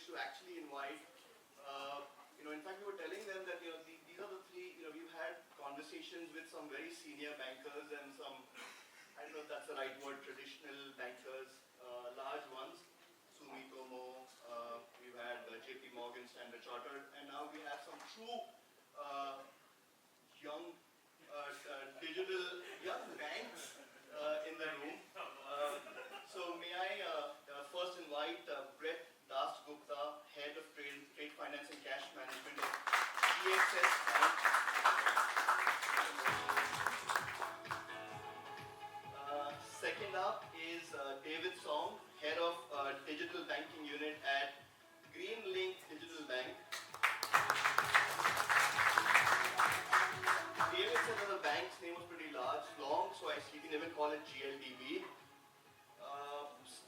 privilege to actually invite, in fact, we were telling them that, these are the three, we've had conversations with some very senior bankers and some, I don't know if that's the right word, traditional bankers, large ones, Sumitomo, we've had JP Morgan, Standard Chartered, and now we have some true young digital young banks in the room. So may I first invite Brett Dasgupta, Head of Trade Finance and Cash Management of GXS Bank. Second up is David Song, Head of Digital Banking Unit at Greenlink Digital Bank. David said that the bank's name was pretty long, so he can even call it GLDB.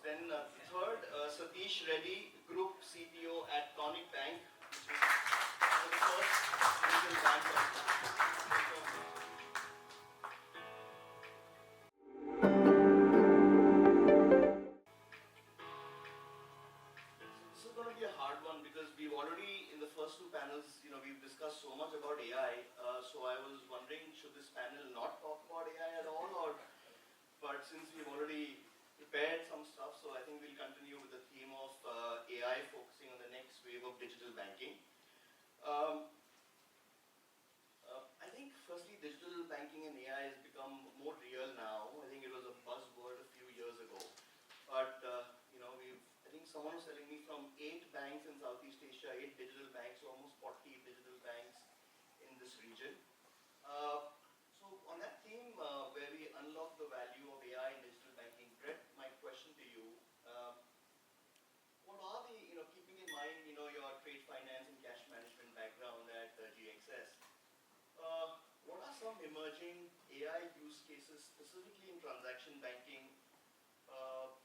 Then third, Sateesh Reddy, Group CTO at Tonik Bank, which is the first digital bank. This is going to be a hard one because we've already, in the first two panels, we've discussed so much about AI. So I was wondering, should this panel not talk about AI at all, but since we've already prepared some stuff, so I think we'll continue with the theme of AI, focusing on the next wave of digital banking. I think firstly, digital banking and AI has become more real now. I think it was a buzzword a few years ago, but I think someone was telling me from 8 banks in Southeast Asia, 8 digital banks, almost 40 digital banks in this region. So on that theme, where we unlock the value of AI in digital banking, Brett, my question to you, what are the, keeping in mind, your trade finance and cash management background at GXS, what are some emerging AI use cases, specifically in transaction banking,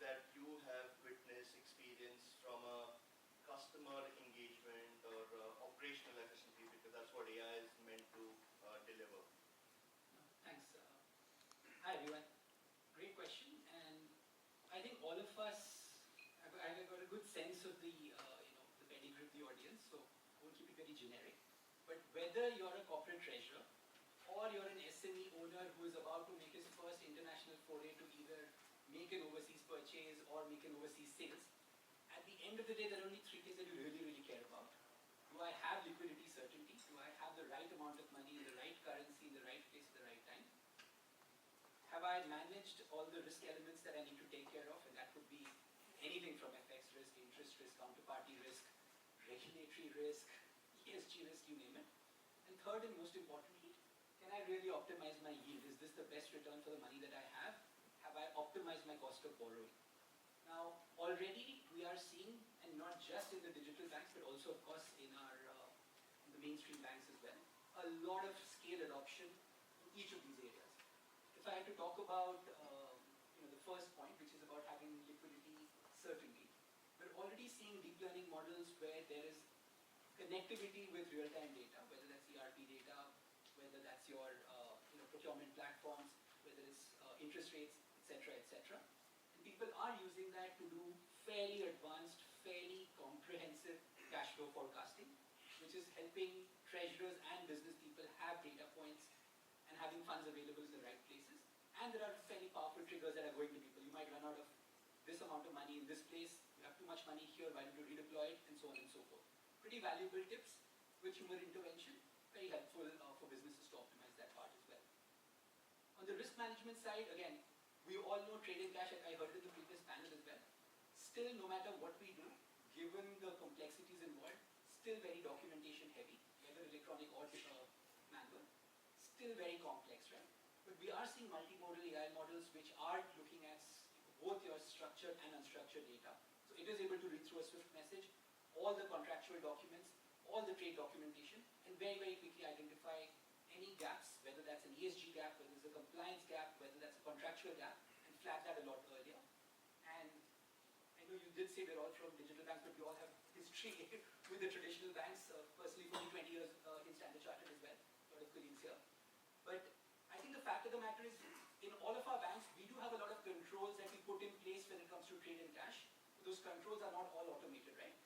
that you have witnessed, experienced from a customer engagement or operational efficiency, because that's what AI is meant to deliver? Thanks. Hi everyone. Great question, and I think all of us, I've got a good sense of the the pedigree of the audience, so I won't keep it very generic. But whether you're a corporate treasurer or you're an SME owner who is about to make his first international foray to either make an overseas purchase or make an overseas sales, at the end of the day, there are only 3 things that you really care about. Do I have liquidity certainty? Do I have the right amount of money in the right currency, in the right place, at the right time? Have I managed all the risk elements that I need to take care of? And that could be anything from FX risk, interest risk, counterparty risk, regulatory risk, ESG risk, you name it. And third and most importantly, can I really optimize my yield? Is this the best return for the money that I have? Have I optimized my cost of borrowing? Now, already we are seeing, and not just in the digital banks, but also of course in the mainstream banks as well, a lot of scale adoption in each of these areas. If I had to talk about the first point, which is about having liquidity certainty, we're already seeing deep learning models where there is connectivity with real-time data, whether that's ERP data, whether that's your procurement platforms, whether it's interest rates, etc., etc. And people are using that to do fairly advanced, fairly comprehensive cash flow forecasting, which is helping treasurers and business people have data points and having funds available in the right places. And there are fairly powerful triggers that are going to people. You might run out of this amount of money in this place, you have too much money here, why don't you redeploy it, and so on and so forth. Pretty valuable tips with human intervention, very helpful for businesses to optimize that part as well. On the risk management side, again, we all know trade and cash, I heard it in the previous panel as well. Still, no matter what we do, given the complexities involved, still very documentation heavy, whether electronic or manual, still very complex, right? But we are seeing multimodal AI models which are looking at both your structured and unstructured data. So it is able to read through a Swift message, all the contractual documents, all the trade documentation, and very quickly identify any gaps, whether that's an ESG gap, whether it's a compliance gap, whether that's a contractual gap, and flag that a lot earlier. And I know you did say we're all from digital banks, but we all have history with the traditional banks. Personally, for me, 20 years in Standard Chartered as well, a lot of colleagues here. But I think the fact of the matter is, in all of our banks, we do have a lot of controls that we put in place when it comes to trade and cash. Those controls are not all automated, right?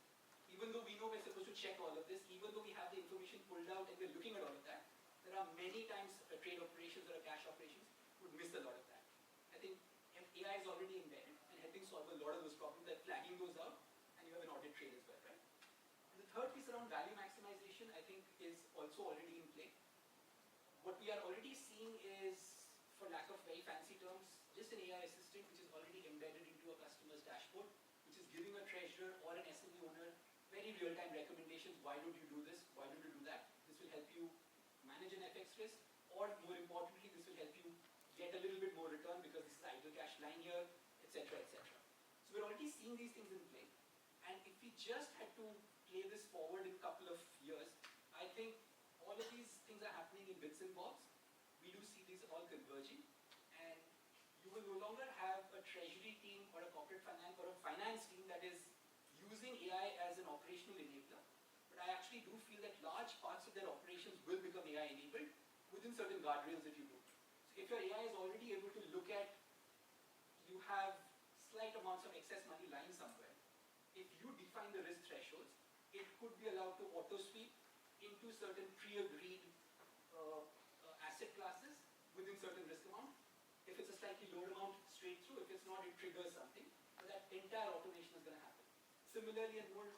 even though we know we're supposed to check all of this, even though we have the information pulled out and we're looking at all of that, there are many times trade operations or cash operations would miss a lot of that. I think AI is already embedded and helping solve a lot of those problems, that flagging goes out and you have an audit trail as well, right? And the third piece around value maximization, I think, is also already in play. What we are already seeing is, for lack of very fancy terms, just an AI assistant which is already embedded into a customer's dashboard, which is giving a treasurer or an SME owner very real-time recommendations. Why don't you do this? Why don't you do that? This will help you manage an FX risk, or more importantly, this will help you get a little bit more return because this is idle cash lying here, etc., etc. So we're already seeing these things in play. And if we just had to play this forward in a couple of years, I think all of these things are happening in bits and bobs. We do see these all converging, and you will no longer have a treasury team or a corporate finance or a finance team that is using AI as an operational enabler. But I actually do feel that large parts of their operations will become AI enabled within certain guardrails that you do. So if your AI is already able to look at, you have slight amounts of excess money lying somewhere, if you define the risk thresholds, it could be allowed to auto sweep into certain pre-agreed asset classes within certain risk amount. If it's a slightly lower amount, straight through. If it's not, it triggers something. But that entire automation is going to happen. Similarly, and more,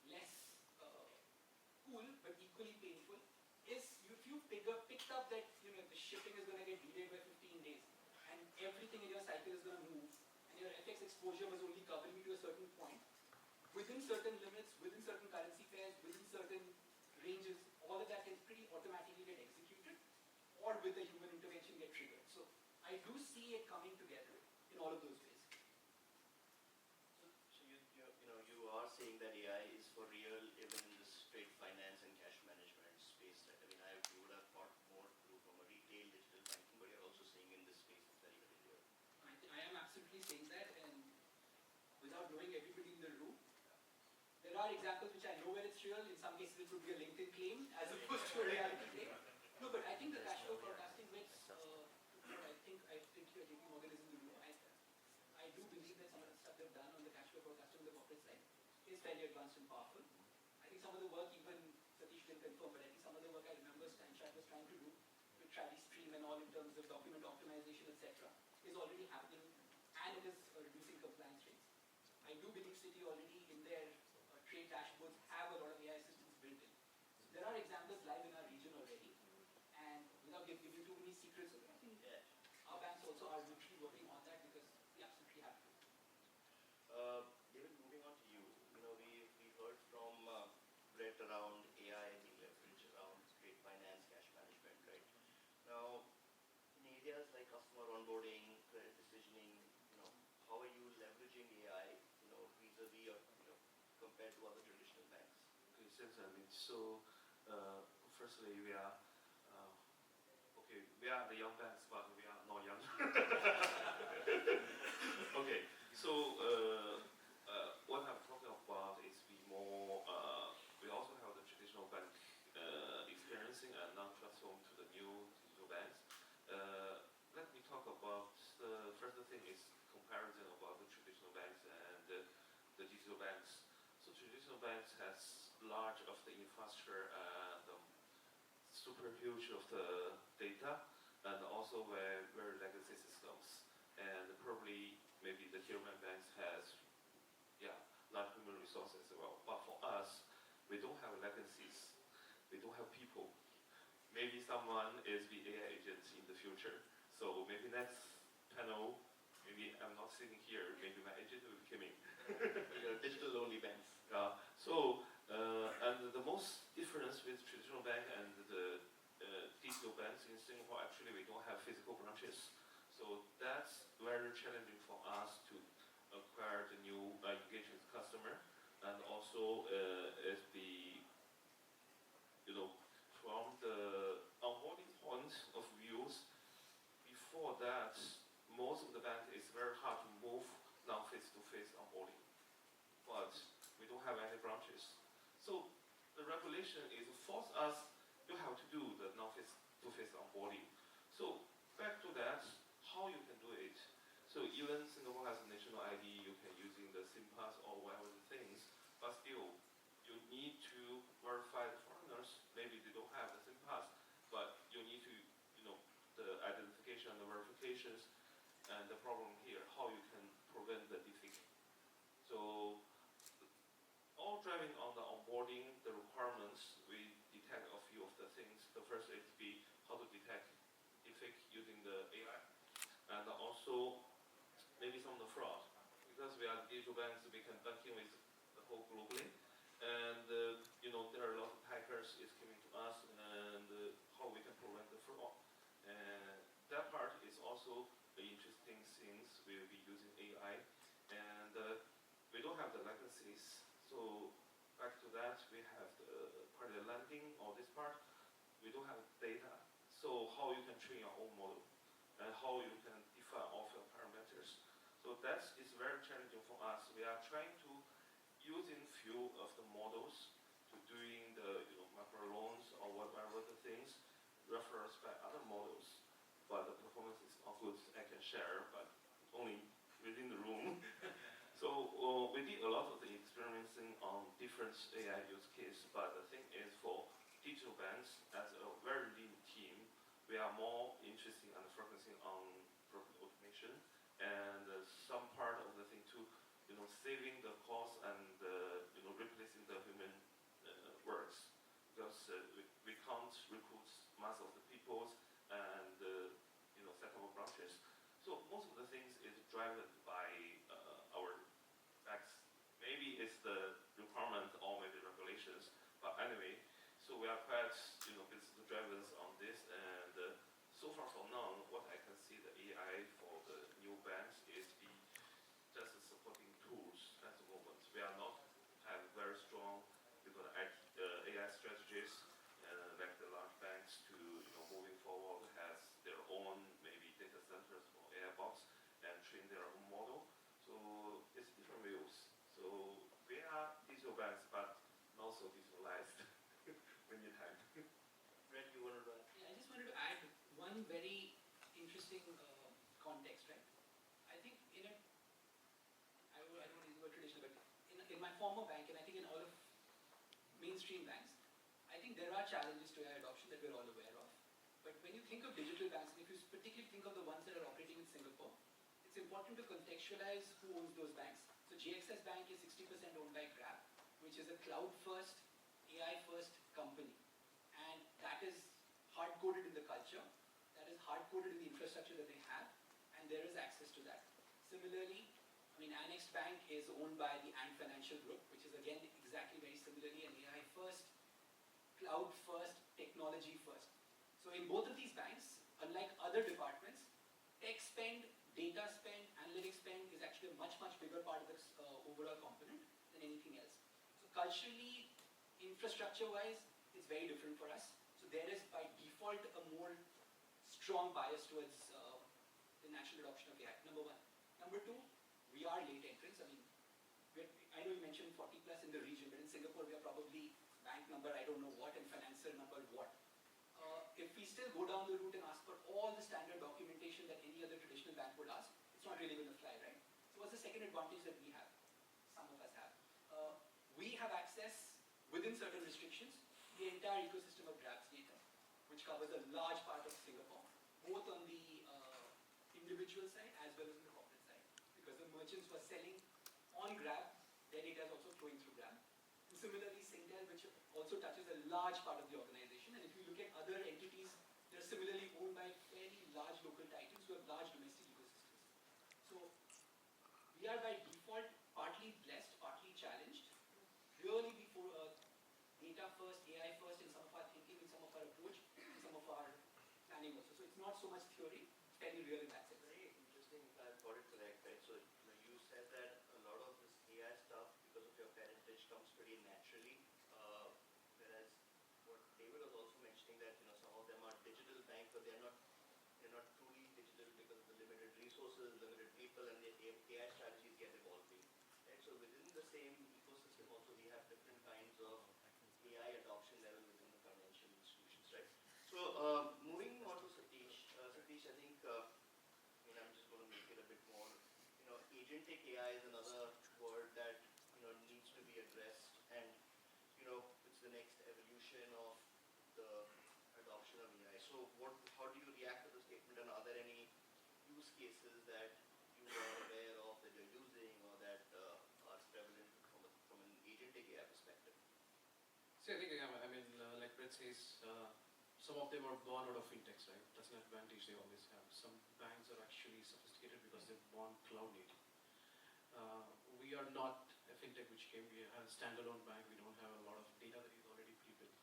less cool, but equally painful, is if you picked up that the shipping is going to get delayed by 15 days, and everything in your cycle is going to move, and your FX exposure was only covering you to a certain point, within certain limits, within certain currency pairs, within certain ranges, all of that can pretty automatically get executed, or with a human intervention get triggered. So I do see it coming together in all of those ways. So you are saying that AI is for real even in this trade finance and cash management space, right? I mean, you would have thought more through from a retail digital banking, but you're also saying in this space it's very, very real. I am absolutely saying that, and without knowing everybody in the room, there are examples which I know where it's real. In some cases, it would be a LinkedIn claim as opposed to a reality claim. No, but I think the cash flow forecasting bits, I think your JP Morgan is in the room. I do believe that some of the stuff they've done on the cash flow forecasting on the corporate side is fairly advanced and powerful. I think some of the work, even Sateesh can confirm, but I think some of the work I remember Stanchart was trying to do with Travis Stream and all in terms of document optimization, etc., is already happening, and it is reducing compliance rates. I do believe Citi already in their trade dashboards have a lot of AI systems built in. So there are examples live in our region already, and without giving too many secrets, I think our banks also are literally working on that because we absolutely have to. David, moving on to you. We heard from Brett around AI being leveraged around trade finance, cash management, right? Now, in areas like customer onboarding, credit decisioning, how are you leveraging AI, vis-a-vis or compared to other traditional banks? Okay, thanks, Amit. So, firstly, we are the young banks, but we are not young. Okay, so what I'm talking about is we also have the traditional bank experiencing and non-transform to the new digital banks. Let me talk about the first thing is comparison about the traditional banks and the digital banks. So traditional banks has large of the infrastructure and super huge of the data, and also very legacy systems. And probably maybe the tier one banks has large human resources as well. But for us, we don't have legacies. We don't have people. Maybe someone is the AI agent in the future. So maybe next panel, maybe I'm not sitting here, maybe my agent will be coming. You're digital only banks. And the most difference with traditional bank and the digital banks in Singapore, actually we don't have physical branches. So that's very challenging for us to acquire the new engagement customer, and also is from the onboarding point of views, before that, most of the bank is very hard to move non-face-to-face onboarding. But we don't have any branches. So the regulation is force us, you have to do the non-face-to-face onboarding. So back to that, how you can do it. So even Singapore has a national ID, you can using the SIM pass or whatever the things, but still problem here, how you can prevent the defect. So all driving on the onboarding, the requirements, we detect a few of the things. The first is be how to detect defect using the AI, and also maybe some of the fraud. Because we are digital banks, we can banking with the whole globally, and there are a lot of hackers is coming to us, and how we can prevent the fraud. And that part is also the interesting things. We will be using AI, and we don't have the legacies. So back to that, we have the part of the landing or this part. We don't have data. So how you can train your own model, and how you can define all your parameters. So that is very challenging for us. We are trying to using few of the models to doing the macro loans or whatever the things referenced by other models, but the performance is not good. I can share, but only within the room. So we did a lot of the experimenting on different AI use case, but the thing is for digital banks as a very lean team, we are more interested and focusing on automation and some part of the thing to saving the cost and replacing the human works, because we can't recruit mass of the peoples and set up branches. So most of the things is driven by our backs. Maybe it's the requirement or maybe regulations, but anyway, so we are quite business drivers on this, and so far for now, what I can see the AI for the new banks is be just supporting tools at the moment. We are not have very strong AI strategies, like the large banks to moving forward has their own maybe data centers or AI box and train their own model. So it's different views. So we are digital banks, but not so digitalized. We need time. Red, you want to run? Yeah, I just wanted to add one very interesting context, right? I think I don't want to use the word traditional, but in my former bank, and I think in all of mainstream banks, I think there are challenges to AI adoption that we're all aware of. But when you think of digital banks, and if you particularly think of the ones that are operating in Singapore, it's important to contextualize who owns those banks. So GXS Bank is 60% owned by Grab, which is a cloud-first, AI-first company. And that is hard-coded in the culture, that is hard-coded in the infrastructure that they have, and there is access to that. Similarly, Annexed Bank is owned by the Ant Financial Group, which is again exactly very similarly an AI-first, cloud-first, technology-first. So in both of these banks, unlike other departments, tech spend, data spend, analytics spend is actually a much, much bigger part of this overall component than anything else. So culturally, infrastructure-wise, it's very different for us. So there is by default a more strong bias towards the national adoption of AI, number one. Number two, we are late entrants. I know you mentioned 40 plus in the region, but in Singapore we are probably bank number I don't know what and financer number what. If we still go down the route and ask for all the standard documentation that any other traditional bank would ask, it's not really going to fly, right? So what's the second advantage that we have? Some of us have. We have access, within certain restrictions, the entire ecosystem of Grab's data, which covers a large part of Singapore, both on the individual side as well as on the corporate side. Because the merchants who are selling on Grab, their data is also flowing through Grab. And similarly, Singtel, which also touches a large part of the organization. And if you look at other entities, they're similarly owned by fairly large local titans who have large domestic ecosystems. So we are by default partly blessed, partly challenged. Really before data first, AI first in some of our thinking, in some of our approach, in some of our planning also. So it's not so much theory, it's fairly real in that sense. Very interesting if I've got it correct, right? So you said that a lot of this AI stuff, because of your parentage, comes pretty naturally. Whereas what David was also mentioning that some of them are digital bank, but they're not truly digital because of the limited resources, limited people, and the AI strategies get evolving. Right? So within the same ecosystem also we have different kinds of AI adoption level within the financial institutions, right? So moving on to Sateesh. Sateesh, I think I'm just going to make it a bit more. Agentic AI is another word that needs to be addressed, and it's the next evolution of the adoption of AI. So how do you react to the statement, and are there any use cases that See, I think, like Brett says, some of them are born out of fintechs, right? That's an advantage they always have. Some banks are actually sophisticated because they're born cloud native. We are not a fintech which came, we have a standalone bank, we don't have a lot of data that is already pre-built.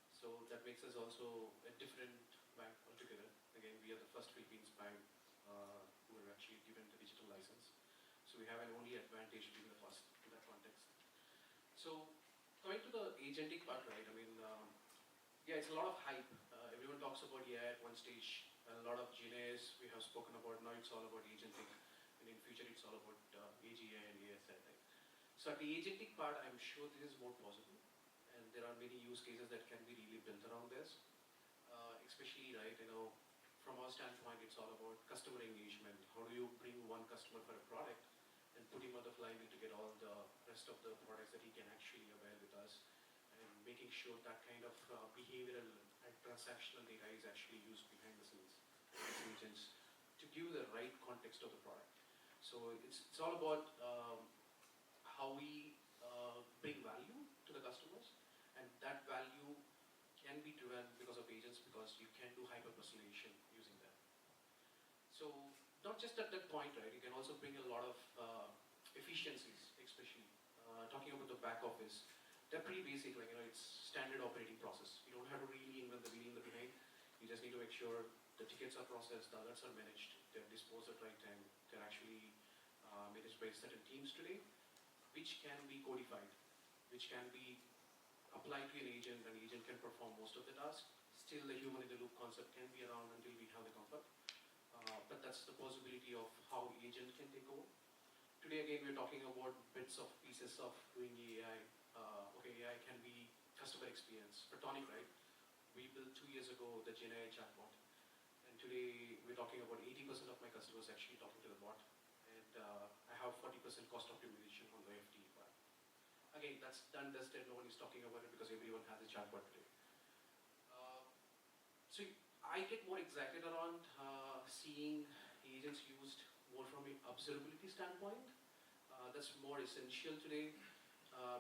So that makes us also a different bank altogether. Again, we are the first Philippines bank who were actually given the digital license. So we have an only advantage being the first in that context. So coming to the agentic part, right? Yeah, it's a lot of hype. Everyone talks about AI at one stage. A lot of GNAs we have spoken about. Now it's all about agentic, and in future it's all about AGI and ASI. Right? So at the agentic part, I'm sure this is more possible, and there are many use cases that can be really built around this. Especially, right, from our standpoint, it's all about customer engagement. How do you bring one customer for a product and put him on the flywheel to get all the rest of the products that he can actually avail with us, and making sure that kind of behavioral and transactional data is actually used behind the scenes by agents to give the right context of the product. So it's all about how we bring value to the customers, and that value can be driven because of agents, because you can do hyper-personalization using them. So not just at that point, right? You can also bring a lot of efficiencies, especially talking about the back office. They're pretty basic, like it's standard operating process. You don't have to really invent the wheel in the behind. You just need to make sure the tickets are processed, the alerts are managed, they're disposed at right time. They're actually managed by certain teams today, which can be codified, which can be applied to an agent. An agent can perform most of the tasks. Still, the human in the loop concept can be around until we have the comfort. But that's the possibility of how agent can take over. Today, again, we're talking about bits of pieces of doing AI. AI can be customer experience. For Tonik, right? We built 2 years ago the Jain chatbot. And today, we're talking about 80% of my customers actually talking to the bot. And I have 40% cost optimization on the FTE part. Again, that's done, dusted. No one is talking about it because everyone has a chatbot today. So I get more excited around seeing agents used more from an observability standpoint. That's more essential today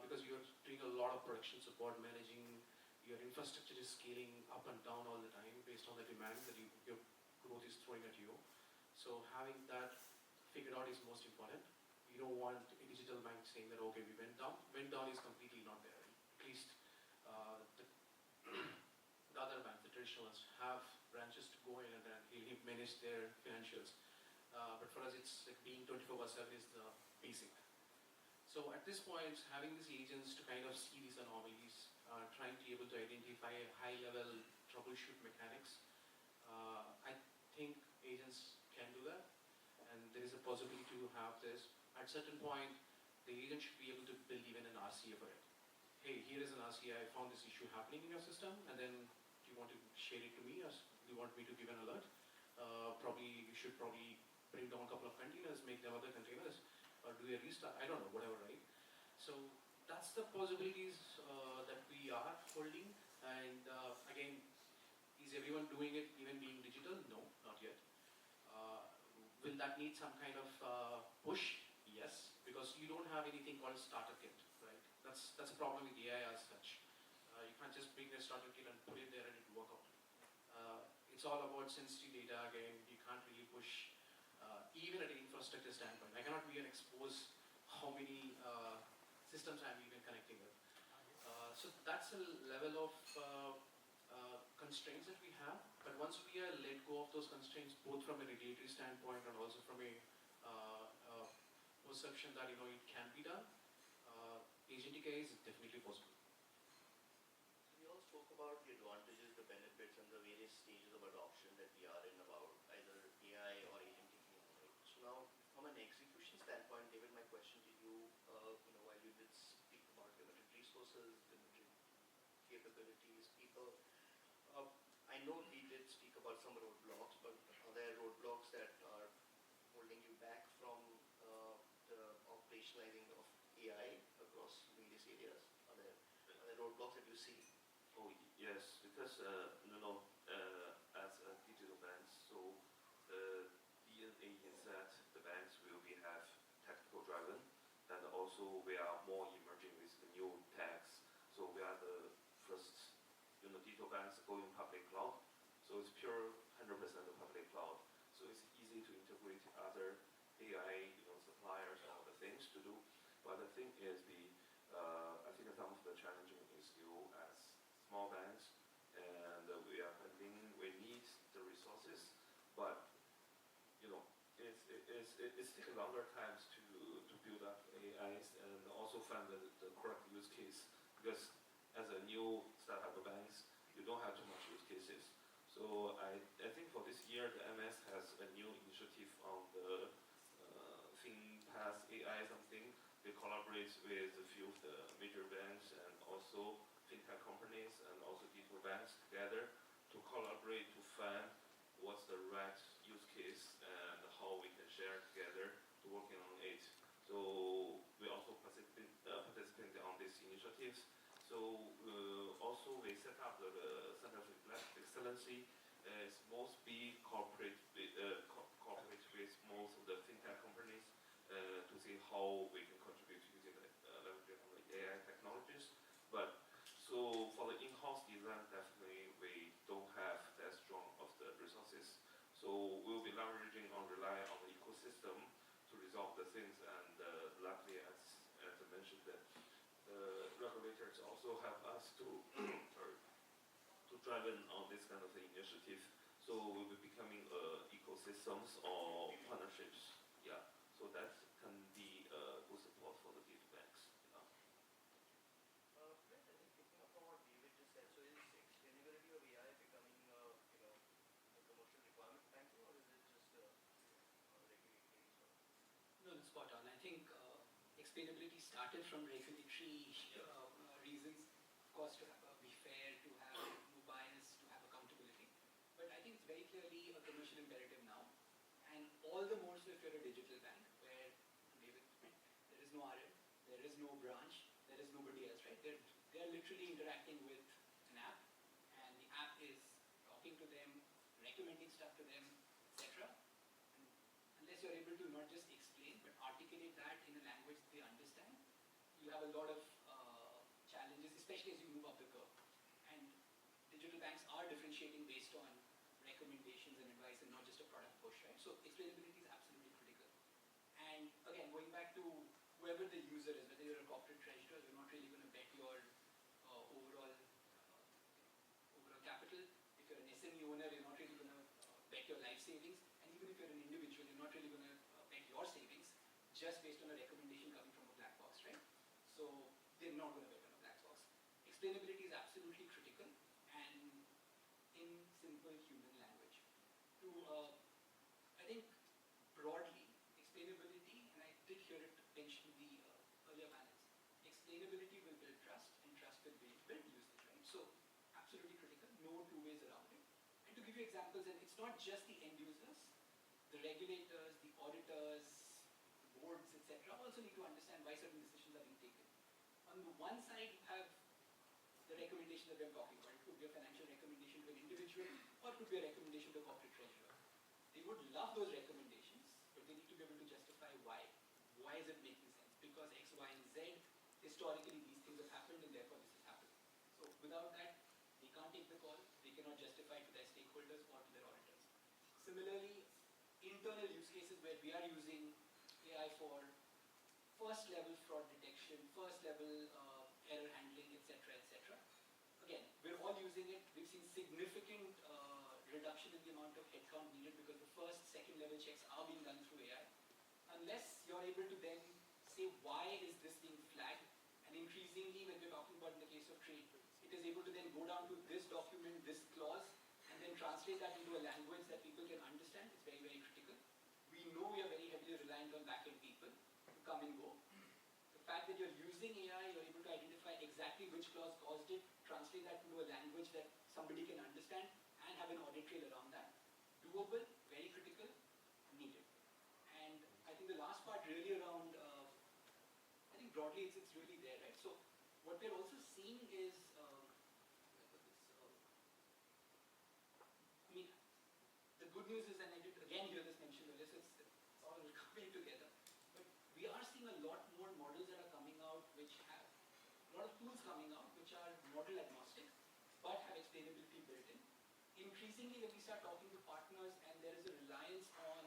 because you're doing a lot of production support, managing your infrastructure is scaling up and down all the time based on the demand that your growth is throwing at you. So having that figured out is most important. You don't want a digital bank saying that, okay, we went down. Went down is completely not there. At least the other banks, the traditionalists, have branches to go in and really manage their financials. But for us, it's like being 24/7 is the basic. So at this point, having these agents to kind of see these anomalies, trying to be able to identify high-level troubleshoot mechanics, I think agents can do that, and there is a possibility to have this. At certain point, the agent should be able to build even an RCA for it. Hey, here is an RCA, I found this issue happening in your system, and then do you want to share it to me, or do you want me to give an alert? You should probably bring down a couple of containers, make them other containers, or do a restart, I don't know, whatever, right? So that's the possibilities that we are holding. And again, is everyone doing it even being digital? No, not yet. Will that need some kind of push? Yes, because you don't have anything called starter kit, right? That's a problem with AI as such. You can't just bring a starter kit and put it there and it will work out. It's all about sensitive data again. You can't really push, even at an infrastructure standpoint. I cannot even expose how many systems I'm even connecting with. So that's a level of constraints that we have. But once we are let go of those constraints, both from a regulatory standpoint and also from a perception that it can be done, agentic AI is definitely possible. We all spoke about the advantages, the benefits, and the various stages of adoption that we are in about either AI or agentic AI. Right? So now, from an execution standpoint, David, my question to you, while you did speak about limited resources, limited capabilities, people, I know we did speak about some roadblocks, but are there roadblocks that are holding you back from the operationalizing of AI across various areas? Are there roadblocks that you see? Oh, yes, because as a digital bank, so the DNA is that the banks will have technical driven, and also we are more emerging with the new techs. So we are the digital banks going public cloud. So it's pure 100% of public cloud. So it's easy to integrate other AI, suppliers and other things to do. But the thing is, I think some of the challenging is still as small banks, and we need the resources, but it's taking longer times to build up AIs and also find the correct use case, because as a new startup banks, you don't have too much use cases. So I think for this year, the MS has a new initiative on the ThinkPass AI something. They collaborate with a few of the major banks and also fintech companies and also digital banks together to collaborate to find what's the right use case and how we can share together to working on it. So we also participate on these initiatives. So also we set up the Center of Excellency. It's mostly cooperate with most of the fintech companies to see how we can contribute using leveraging on the AI technologies. But so for the in-house design, definitely we don't have that strong of the resources. So we'll be leveraging on rely on the ecosystem to resolve the things. And luckily, as I mentioned, that the regulators also help us to to drive in on this kind of initiative. So we'll be becoming ecosystems or partnerships. Yeah. So that can be good support for the digital banks. Right, I think picking up on what David just said, so is explainability of AI becoming, a commercial requirement for banking, or is it just regulatory sort of? No, no, spot on. I think explainability started from regulatory reasons, of course, to be fair, to have no bias, to have accountability. But I think it's very clearly a commercial imperative now, and all the more so if you're a digital bank, where David, there is no RM, there is no branch, there is nobody else, right? They're literally interacting with an app, and the app is talking to them, recommending stuff to them, etc. Unless you're able to not just explain but articulate that in a language they understand, you have a lot of challenges, especially as you move up the curve. And digital banks are differentiating based on recommendations and advice and not just a product push, right? So explainability is absolutely critical. And again, going back to whoever the user is, whether you're a corporate treasurer, you're not really going to bet your overall capital. If you're an SME owner, you're not really going to bet your life savings. And even if you're an individual, you're not really going to bet your savings just based on a recommendation coming from a black box, right? So they're not going to bet on a black box. Explainability is absolutely critical, and in simple human language. To, I think, broadly, explainability, and I did hear it mentioned in the earlier panels, explainability will build trust, and trust will build usage, right? So absolutely critical, no two ways around it. And to give you examples, and it's not just the end users, the regulators, the auditors, the boards, etc. also need to understand why certain decisions are being taken. On the one side, you have the recommendation that we're talking about. It could be a financial recommendation to an individual, or it could be a recommendation to a corporate treasurer. They would love those recommendations, but they need to be able to justify why. Why is it making sense? Because X, Y, and Z, historically these things have happened, and therefore this has happened. So without that, they can't take the call, they cannot justify to their stakeholders or to their auditors. Similarly, internal use cases where we are using AI for first level fraud detection, first level error handling, etc., etc. Again, we're all using it. We've seen significant reduction in the amount of headcount needed because the first, second level checks are being done through AI. Unless you're able to then say why is this being flagged, and increasingly when we're talking about in the case of trade, it is able to then go down to this document, this clause, and then translate that into a language that people can understand. It's very, very critical. We know we are very heavily reliant on back-end people to come and go. The fact that you're using AI, you're able to identify exactly which clause caused it, translate that into a language that somebody can understand, and have an audit trail around that. Doable, very critical, needed. And I think the last part really around, I think broadly it's really there, right? So what we're also seeing is, the good news is, and I did again hear this mentioned earlier, so it's all coming together, but we are seeing a lot more models that are coming out which have, a lot of tools coming out which are model agnostic, but have explainability built in. Increasingly, when we start talking to partners and there is a reliance on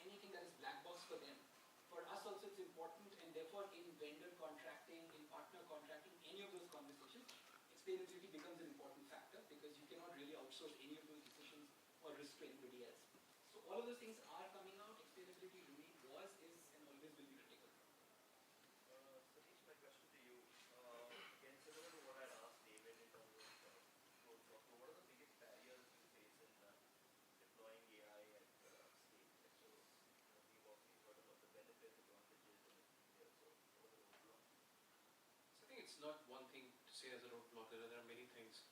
anything that is black box for them, for us also it's important, and therefore in vendor contracting, in partner contracting, any of those conversations, explainability becomes an important factor because you cannot really outsource any of those decisions or risk to anybody else. So all of those things are coming out. Explainability was, is, and always will be critical. Sateesh, my question to you, again, similar to what I asked David in terms of roadblocks, but what are the biggest barriers you face in deploying AI at scale? Like, so, we've obviously heard about the benefits, advantages, and it's easier. So, what are the roadblocks? So I think it's not one thing to say as a roadblock. There are many things.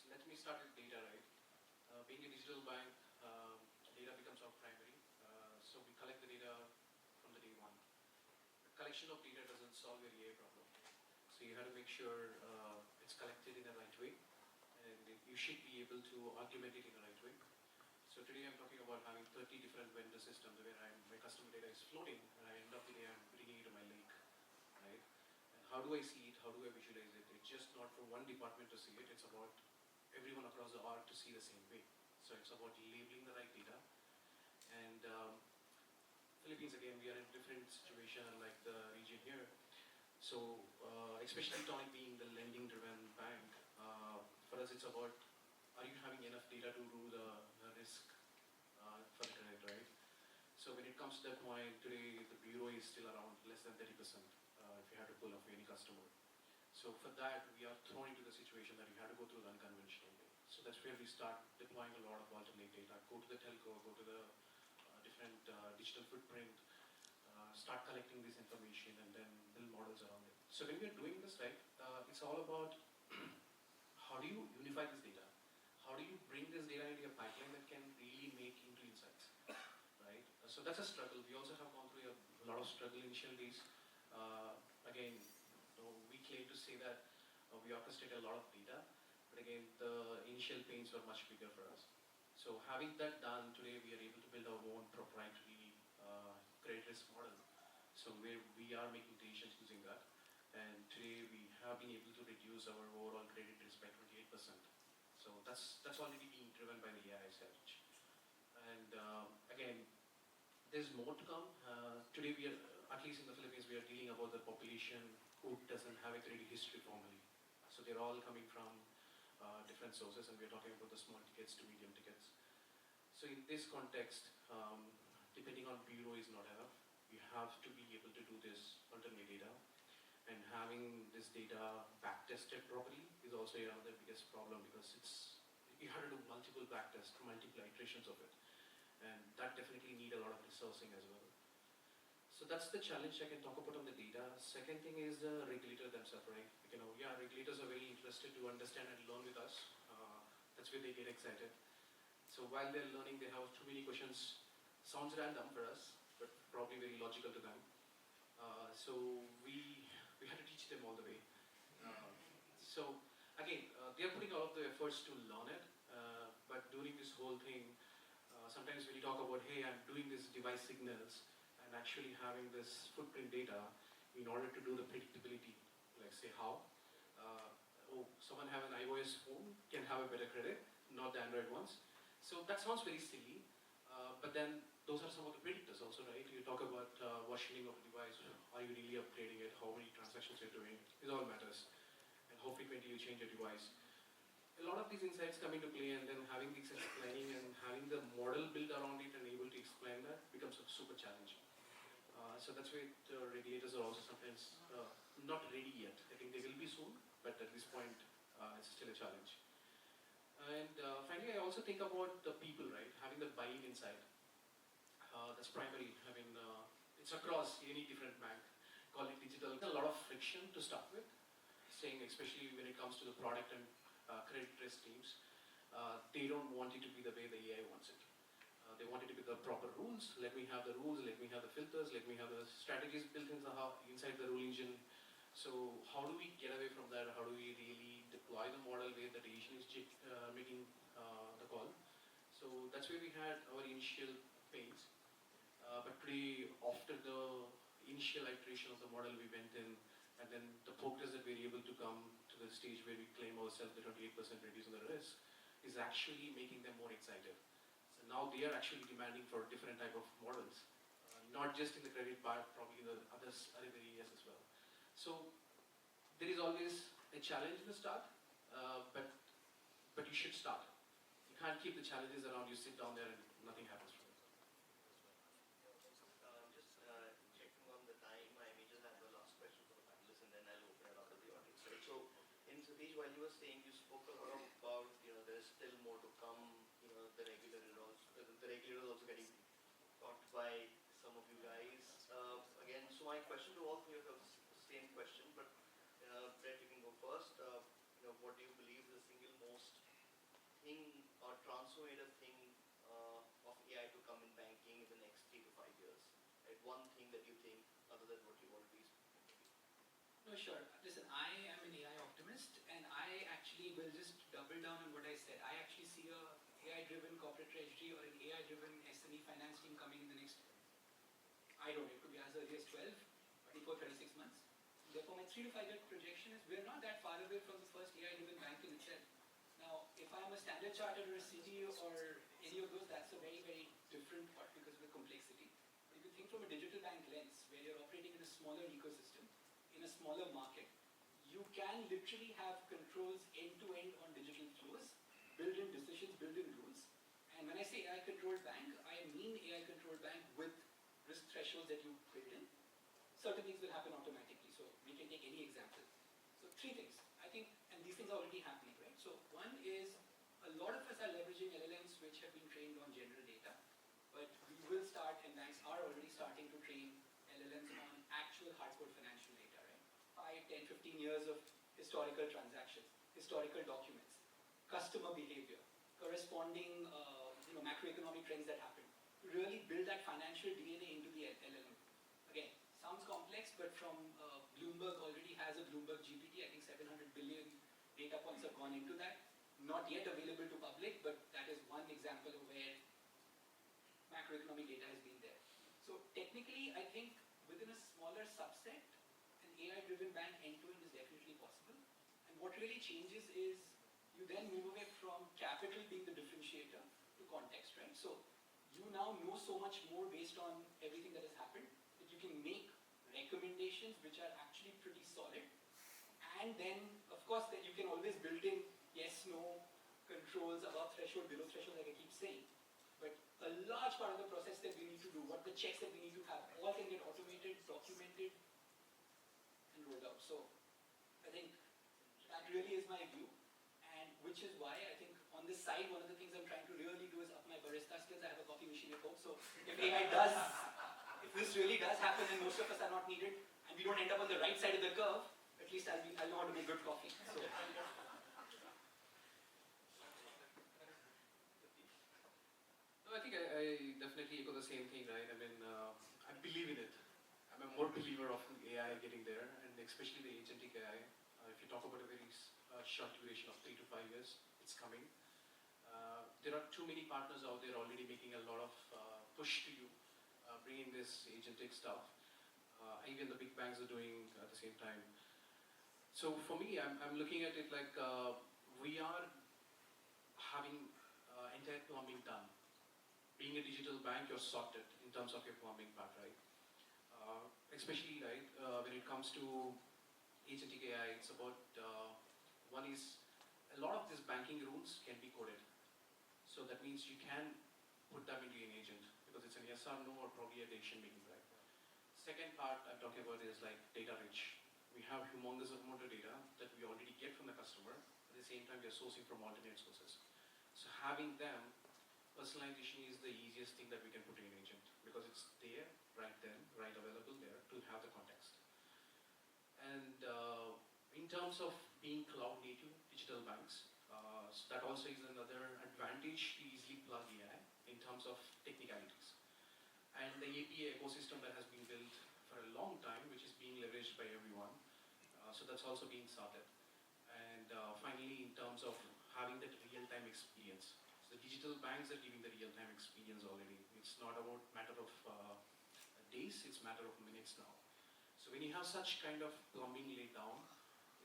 Let me start with data, right? Being a digital bank, data becomes our primary. So we collect the data from the day one. The collection of data doesn't solve your AI problem. So you have to make sure it's collected in the right way, and you should be able to augment it in the right way. So today I'm talking about having 30 different vendor systems where my customer data is floating, and I end up the day I'm bringing it to my lake, right? And how do I see it? How do I visualize it? It's just not for one department to see it. It's about everyone across the org to see the same way. So it's about labeling the right data. And Philippines, again, we are in a different situation like the region here. So especially Tonik being the lending-driven bank, for us it's about, are you having enough data to do the risk for the credit, right? So when it comes to that point, today the bureau is still around less than 30% if you have to pull off any customer. So for that, we are thrown into the situation that we have to go through the unconventional way. So that's where we start deploying a lot of alternate data. Go to the telco, go to the different digital footprint, start collecting this information, and then build models around it. So when we are doing this, right, it's all about how do you unify this data? How do you bring this data into a pipeline that can really make into insights, right? So that's a struggle. We also have gone through a lot of struggle initial days. Again, we claim to say that we orchestrate a lot of data, but again, the initial pains were much bigger for us. So having that done, today we are able to build our own proprietary credit risk model. So where we are making decisions using that, and today we have been able to reduce our overall credit risk by 28%. So that's already being driven by the AI search. And again, there's more to come. Today we are, at least in the Philippines, we are dealing about the population who doesn't have a credit history formally. So they're all coming from different sources, and we're talking about the small tickets to medium tickets. So in this context, depending on bureau is not enough. You have to be able to do this alternate data, and having this data back tested properly is also another biggest problem, because you have to do multiple back tests, multiple iterations of it, and that definitely need a lot of resourcing as well. So that's the challenge I can talk about on the data. Second thing is the regulator themselves, right? Regulators are very interested to understand and learn with us. That's where they get excited. So while they're learning, they have too many questions. Sounds random for us, but probably very logical to them. So we had to teach them all the way. So again, they are putting all of the efforts to learn it, but during this whole thing, sometimes when you talk about, hey, I'm doing this device signals, and actually having this footprint data in order to do the predictability, like say how, someone have an iOS phone can have a better credit, not the Android ones. So that sounds very silly, but then those are some of the predictors also, right? You talk about versioning of a device, are you really upgrading it, how many transactions you're doing, it all matters, and how frequently you change your device. A lot of these insights come into play, and then having the success planning and having the model built around it and able to explain that becomes a super challenge. So that's why the regulators are also sometimes not ready yet. I think they will be soon, but at this point, it's still a challenge. And finally, I also think about the people, right? Having the buy-in inside. That's primary. I mean, it's across any different bank. Call it digital. There's a lot of friction to start with, saying especially when it comes to the product and credit risk teams. They don't want it to be the way the AI wants it. They want it to be the proper rules. Let me have the rules, let me have the filters, let me have the strategies built inside the rule engine. So how do we get away from that? How do we really deploy the model where the decision is making the call? So that's where we had our initial pains. But today, after the initial iteration of the model, we went in, and then the progress that we were able to come to this the stage where we claim ourselves the 28% reduce in the risk, is actually making them more excited. So now they are actually demanding for different type of models, not just in the credit part, probably in the other areas as well. So there is always a challenge in the start, but you should start. You can't keep the challenges around. You sit down there and nothing happens from it. Just checking on the time, I may just have the last question for the panelists and then I'll open it up to the audience. Right? So, in Sateesh, while you were saying, you spoke a lot about, there's still more to come, the regulator is also getting talked by some of you guys. Again, so my question to all three of you is the same question, but Brett, you can go first. What do you believe is the single most thing or transformative thing of AI to come in banking in the next 3 to 5 years? Right? One thing that you think, other than what you've already spoken. No, sure. Listen, I am an AI optimist, and I actually will just double down on what I said. I actually see a AI-driven corporate treasury or an AI-driven SME finance team coming in the next, I don't know, it could be as early as 12, 24, 36 months. Therefore, my 3 to 5 year projection is we're not that far away from the first AI-driven bank in itself. Now, if I'm a Standard Chartered or a Citi or any of those, that's a very, very different part because of the complexity. But if you think from a digital bank lens, where you're operating in a smaller ecosystem, in a smaller market, you can literally have controls end-to-end on digital flows, build in decisions, build in rules. And when I say AI-controlled bank, I mean AI-controlled bank with risk thresholds that you build in. Certain things will happen automatically. So we can take any example. So 3 things. I think, and these things are already happening, right? So one is a lot of us are leveraging LLMs which have been trained on general data, but we will start, and banks are already starting to train LLMs on actual hardcore financial data, right? 5, 10, 15 years of historical transactions, historical documents, customer behavior, corresponding macroeconomic trends that happen. To really build that financial DNA into the LLM. Again, sounds complex, but from Bloomberg already has a Bloomberg GPT. I think 700 billion data points have gone into that. Not yet available to public, but that is one example of where macroeconomic data has been there. So technically, I think within a smaller subset, an AI-driven bank end-to-end is definitely possible. And what really changes is you then move away from capital being the differentiator to context, right? So you now know so much more based on everything that has happened that you can make recommendations which are actually pretty solid. And then, of course, then you can always build in yes, no, controls, above threshold, below threshold, like I keep saying. But a large part of the process that we need to do, what the checks that we need to have, all can get automated, documented, and rolled out. So I think that really is my view. And which is why I think on this side, one of the things I'm trying to really do is up my barista skills. I have a coffee machine at home. So if AI does, if this really does happen and most of us are not needed, and we don't end up on the right side of the curve, at least I'll know how to make good coffee. So. No, I think I definitely echo the same thing, right? I mean, I believe in it. I'm a more believer of AI getting there, and especially the agentic AI. If you talk about a very short duration of 3 to 5 years, it's coming. There are too many partners out there already making a lot of push to you, bringing this agentic stuff. Even the big banks are doing at the same time. So for me, I'm looking at it like we are having entire plumbing done. Being a digital bank, you're sorted in terms of your plumbing part, right? Especially, right, when it comes to agentic AI, it's about, one is, a lot of these banking rules can be coded. So that means you can put them into an agent, because it's an yes or no or probably a decision making, right? Second part I'm talking about is like data rich. We have humongous amount of data that we already get from the customer. At the same time, we are sourcing from alternate sources. So having them, personalization is the easiest thing that we can put in an agent, because it's there, right then, right available there to have the context. And in terms of being cloud native digital banks, so that also is another advantage to easily plug AI in terms of technicalities. And the API ecosystem that has been built for a long time, which is being leveraged by everyone. So that's also being started. And finally, in terms of having that real-time experience. So the digital banks are giving the real-time experience already. It's not about matter of days, it's matter of minutes now. So when you have such kind of plumbing laid down,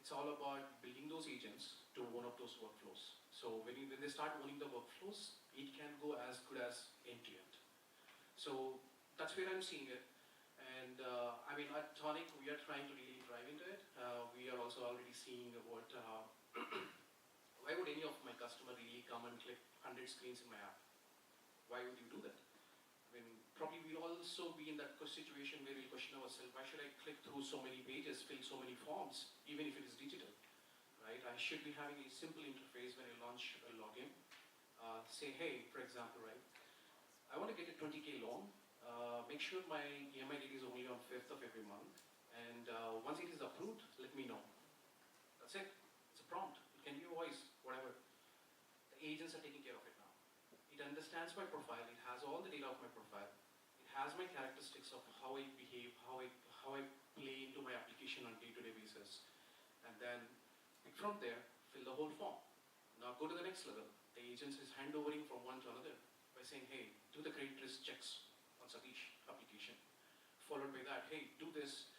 it's it's all about building those agents to own up those workflows. So when they start owning the workflows, it can go as good as end to end. So that's where I'm seeing it. And I mean, at Tonik, we are trying to really drive into it. We are also already seeing what, why would any of my customer really come and click 100 screens in my app? Why would you do that? I mean, probably we'll also be in that situation where we'll question ourselves, why should I click through so many pages, fill so many forms, even if it is digital, right? I should be having a simple interface when I launch a login. Say, hey, for example, right, I want to get a 20K loan. Make sure my EMI date is only on 5th of every month. And once it is approved, let me know. That's it. It's a prompt. It can be a voice, whatever. The agents are taking care of it now. It understands my profile. It has all the data of my profile. It has my characteristics of how I behave, how I play into my application on day-to-day basis. And then from there, fill the whole form. Now go to the next level. The agent is handovering from one to another by saying, hey, do the credit risk checks on Sateesh application. Followed by that, hey, do this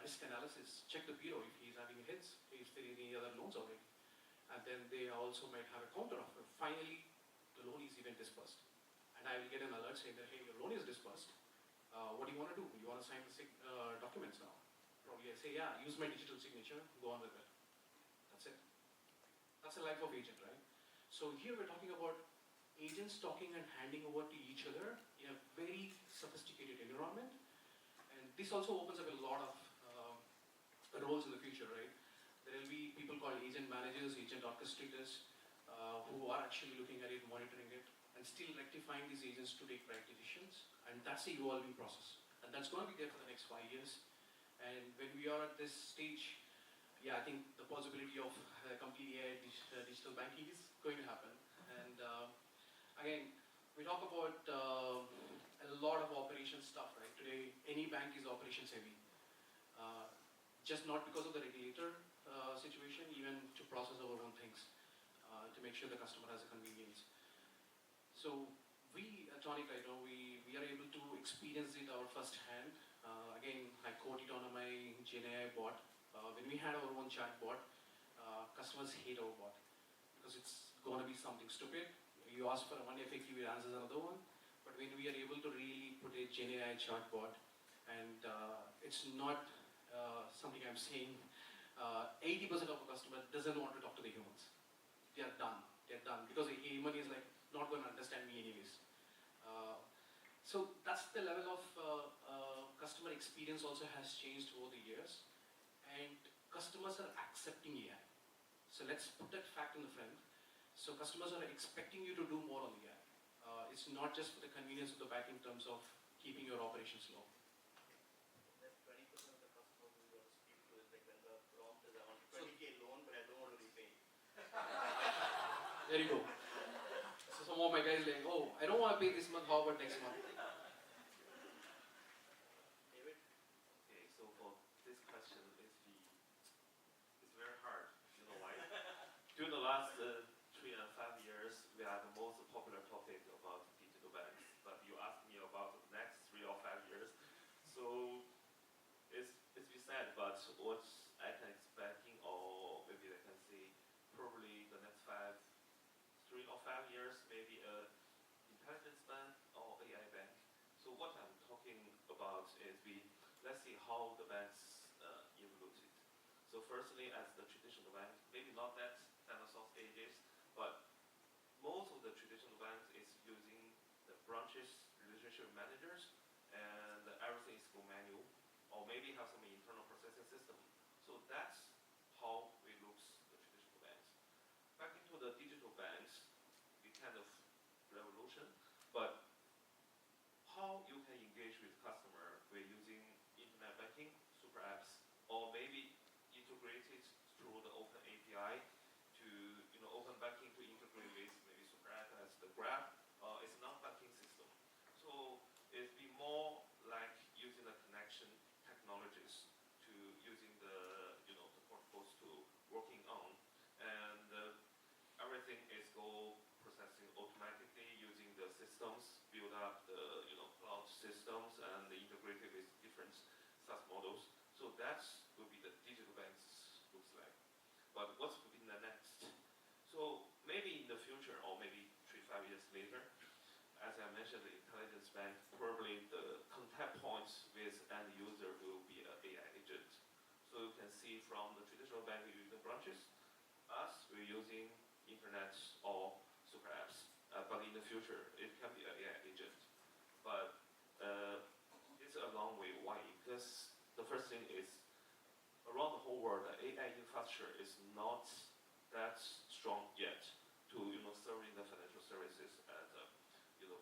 risk analysis, check the bureau if he's having hits, if there are any other loans already. And then they also might have a counter offer. Finally, the loan is even disbursed. And I will get an alert saying that, hey, your loan is disbursed. What do you want to do? You want to sign the documents now? Probably I say, yeah, use my digital signature, go on with it. That's it. That's the life of agent, right? So here we're talking about agents talking and handing over to each other in a very sophisticated environment. And this also opens up a lot of roles in the future, right? There will be people called agent managers, agent orchestrators, who are actually looking at it, monitoring it, and still rectifying these agents to take right decisions. And that's the evolving process. And that's going to be there for the next 5 years. And when we are at this stage, yeah, I think the possibility of complete AI digital banking is going to happen. And again, we talk about a lot of operations stuff, right? Today, any bank is operations heavy. Just not because of the regulator situation, even to process our own things, to make sure the customer has a convenience. So we at Tonik, I know we are able to experience it our first hand. Again, I quote it on my Jain bot. When we had our own chat bot, customers hate our bot because it's going to be something stupid. You ask for one FAQ, it answers another one. But when we are able to really put a Jain chat bot, and it's not something I'm saying, 80% of a customer doesn't want to talk to the humans. They are done. They're done because a human is like not going to understand me anyways. So that's the level of customer experience also has changed over the years, and customers are accepting AI. So let's put that fact in the front. So customers are expecting you to do more on the AI. It's not just for the convenience of the bank in terms of keeping your operations low. That 20% of the customer who you want to speak to is like when the prompt is I want a 20K loan, but I don't want to repay. There you go. So some of my guys like, oh, I don't want to pay this month, how about next month? David? Okay, so for this question, it's very hard. You know why? During the last 3 and 5 years, we are the most popular topic about digital banks. But you asked me about the next 3 or 5 years, so it's be sad. But what I can expecting, or maybe I can say, probably the next 3 or 5 years, maybe a intelligence bank or AI bank. So what I'm talking about is let's see how the banks evoluted. So firstly, as the traditional bank, maybe not that dinosaur ages, but most of the traditional banks is using the branches relationship managers, and everything is go manual, or maybe have some internal processing system. So that's how we look the traditional banks. Back into the digital banks, we kind of revolution, but how you can engage with customer with using internet banking, super apps, or maybe integrated through the open API to open banking to integrate with maybe super app as the Grab. It's not banking system, so it's be more like using the connection technologies to using the the protocols to working on, and everything is go processing automatically using the systems, build up the cloud systems and integrated with different SaaS models. So that's will be the digital banks looks like. later. As I mentioned, the intelligence bank, probably the contact points with end user will be an AI agent. So you can see from the traditional bank using branches, us, we're using internet or super apps. But in the future, it can be an AI agent. But it's a long way. Why? Because the first thing is, around the whole world, the AI infrastructure is not that strong yet to serving the financial services as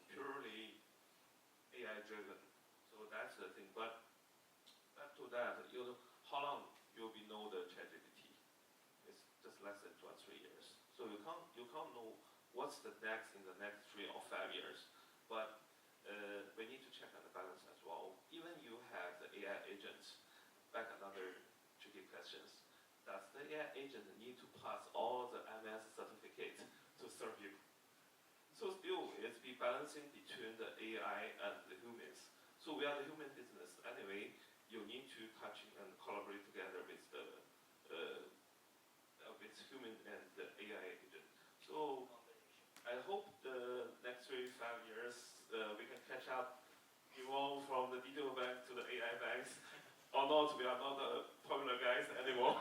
purely AI driven. So that's the thing. But back to that, how long you'll be know the ChatGPT? It's just less than 2 or 3 years. So you can't know what's the next in the next 3 or 5 years. But we need to check on the balance as well. Even you have the AI agents, back another tricky questions. Does the AI agent need to pass all the MS certificate to serve you? So still, it's be balancing between the AI and the humans. So we are the human business anyway. You need to touch and collaborate together with the with human and the AI agent. So I hope the next 3-5 years we can catch up, evolve from the digital bank to the AI banks. Or not, we are not the popular guys anymore.